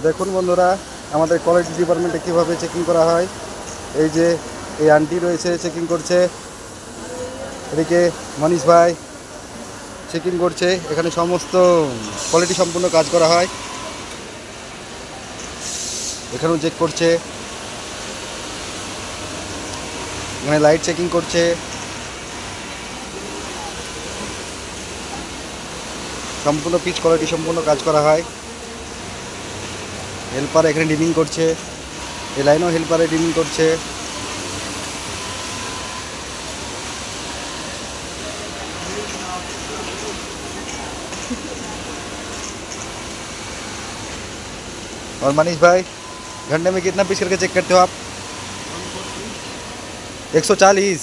দেখুন বন্ধুরা, আমাদের কোয়ালিটি ডিপার্টমেন্টে কীভাবে চেকিং করা হয়। এই যে এই আন্টি রয়েছে, চেকিং করছে। এদিকে মনীষ ভাই চেকিং করছে। এখানে সমস্ত কোয়ালিটি সম্পূর্ণ কাজ করা হয়। এখানেও চেক করছে, এখানে লাইট চেকিং করছে। সম্পূর্ণ পিচ কোয়ালিটি সম্পূর্ণ কাজ করা হয়। হেল্পার এখানে ডিমিং করছে, এই লাইনও হেল্পারে ডিমিং করছে। और मनीष भाई, घंटे में कितना पीस करके चेक करते हो आप? 140।